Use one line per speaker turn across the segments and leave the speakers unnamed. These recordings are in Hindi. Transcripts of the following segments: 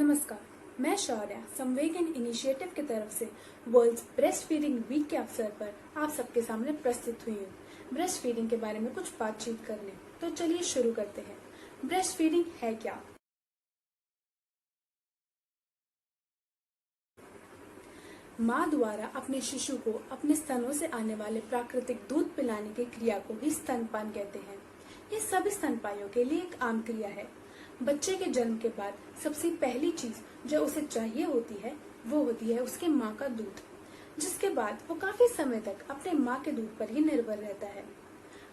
नमस्कार, मैं शौर्या संवेग एंड इनिशिएटिव की तरफ से वर्ल्ड ब्रेस्ट फीडिंग वीक के अवसर पर आप सबके सामने प्रस्तुत हुई हूँ। ब्रेस्ट फीडिंग के बारे में कुछ बातचीत करने, तो चलिए शुरू करते हैं। ब्रेस्ट फीडिंग है क्या? माँ द्वारा अपने शिशु को अपने स्तनों से आने वाले प्राकृतिक दूध पिलाने की क्रिया को ही स्तनपान कहते हैं। ये सभी स्तनपाइयों के लिए एक आम क्रिया है। बच्चे के जन्म के बाद सबसे पहली चीज जो उसे चाहिए होती है वो होती है उसके माँ का दूध, जिसके बाद वो काफी समय तक अपने माँ के दूध पर ही निर्भर रहता है।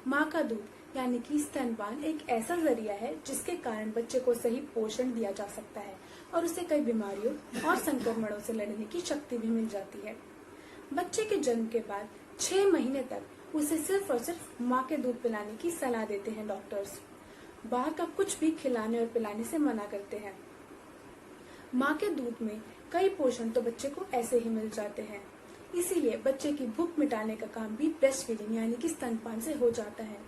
माँ का दूध यानी कि स्तनपान एक ऐसा जरिया है जिसके कारण बच्चे को सही पोषण दिया जा सकता है और उसे कई बीमारियों और संक्रमणों से लड़ने की शक्ति भी मिल जाती है। बच्चे के जन्म के बाद 6 महीने तक उसे सिर्फ और सिर्फ माँ के दूध पिलाने की सलाह देते हैं डॉक्टर्स। बाहर का कुछ भी खिलाने और पिलाने से मना करते हैं। माँ के दूध में कई पोषण तो बच्चे को ऐसे ही मिल जाते हैं, इसीलिए बच्चे की भूख मिटाने का काम भी ब्रेस्ट फीडिंग यानी कि स्तनपान से हो जाता है।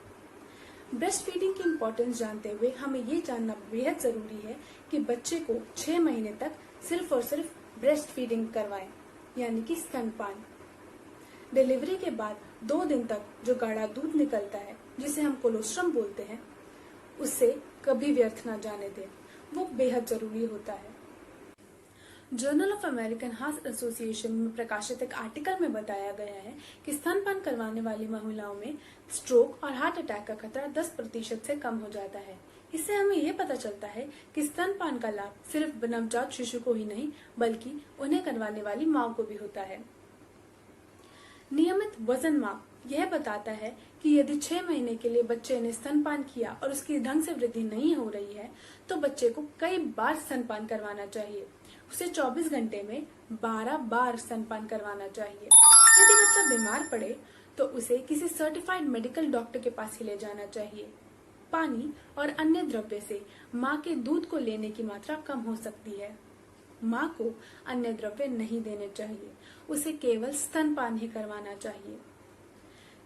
ब्रेस्ट फीडिंग की इम्पोर्टेंस जानते हुए हमें ये जानना बेहद जरूरी है कि बच्चे को 6 महीने तक सिर्फ और सिर्फ ब्रेस्ट फीडिंग करवाएं, यानी कि स्तनपान। डिलीवरी के बाद 2 दिन तक जो गाढ़ा दूध निकलता है, जिसे हम कोलोस्ट्रम बोलते हैं, उससे कभी व्यर्थ ना जाने दें, वो बेहद जरूरी होता है। Journal of American heart association में प्रकाशित एक आर्टिकल में बताया गया है कि स्तनपान करवाने वाली महिलाओं में स्ट्रोक और हार्ट अटैक का खतरा 10% से कम हो जाता है। इससे हमें ये पता चलता है कि स्तनपान का लाभ सिर्फ नवजात शिशु को ही नहीं बल्कि उन्हें करवाने वाली माँ को भी होता है। नियमित वजन माप यह बताता है कि यदि 6 महीने के लिए बच्चे ने स्तनपान किया और उसकी ढंग से वृद्धि नहीं हो रही है तो बच्चे को कई बार स्तनपान करवाना चाहिए। उसे 24 घंटे में 12 बार स्तनपान करवाना चाहिए। यदि बच्चा बीमार पड़े तो उसे किसी सर्टिफाइड मेडिकल डॉक्टर के पास ही ले जाना चाहिए। पानी और अन्य द्रव्य से माँ के दूध को लेने की मात्रा कम हो सकती है। माँ को अन्य द्रव्य नहीं देने चाहिए, उसे केवल स्तनपान ही करवाना चाहिए।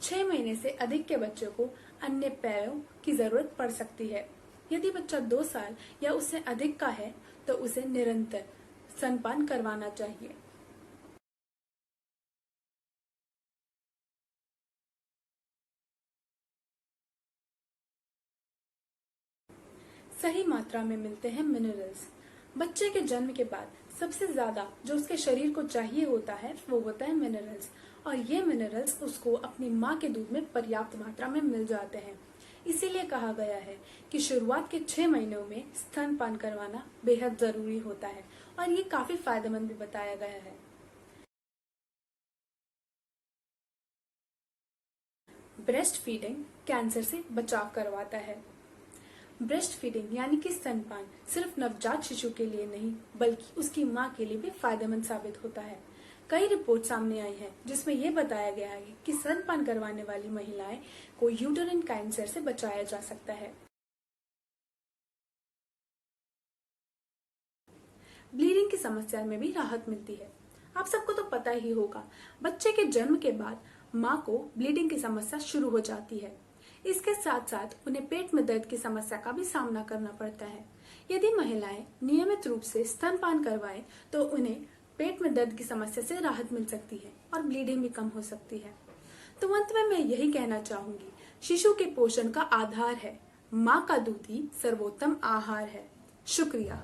6 महीने से अधिक के बच्चे को अन्य पेयों की जरूरत पड़ सकती है। यदि बच्चा 2 साल या उससे अधिक का है तो उसे निरंतर स्तनपान करवाना चाहिए। सही मात्रा में मिलते हैं मिनरल्स। बच्चे के जन्म के बाद सबसे ज्यादा जो उसके शरीर को चाहिए होता है वो होता है मिनरल्स, और ये मिनरल्स उसको अपनी माँ के दूध में पर्याप्त मात्रा में मिल जाते हैं। इसीलिए कहा गया है कि शुरुआत के 6 महीनों में स्तनपान करवाना बेहद जरूरी होता है और ये काफी फायदेमंद भी बताया गया है। ब्रेस्ट फीडिंग कैंसर से बचाव करवाता है। ब्रेस्ट फीडिंग यानी कि स्तनपान सिर्फ नवजात शिशु के लिए नहीं बल्कि उसकी माँ के लिए भी फायदेमंद साबित होता है। कई रिपोर्ट सामने आई हैं जिसमें यह बताया गया है कि स्तनपान करवाने वाली महिलाएं को यूटेराइन कैंसर से बचाया जा सकता है। ब्लीडिंग की समस्या में भी राहत मिलती है। आप सबको तो पता ही होगा, बच्चे के जन्म के बाद माँ को ब्लीडिंग की समस्या शुरू हो जाती है। इसके साथ साथ उन्हें पेट में दर्द की समस्या का भी सामना करना पड़ता है। यदि महिलाएं नियमित रूप से स्तनपान करवाएं तो उन्हें पेट में दर्द की समस्या से राहत मिल सकती है और ब्लीडिंग भी कम हो सकती है। तो अंत में मैं यही कहना चाहूंगी, शिशु के पोषण का आधार है माँ का दूध ही सर्वोत्तम आहार है। शुक्रिया।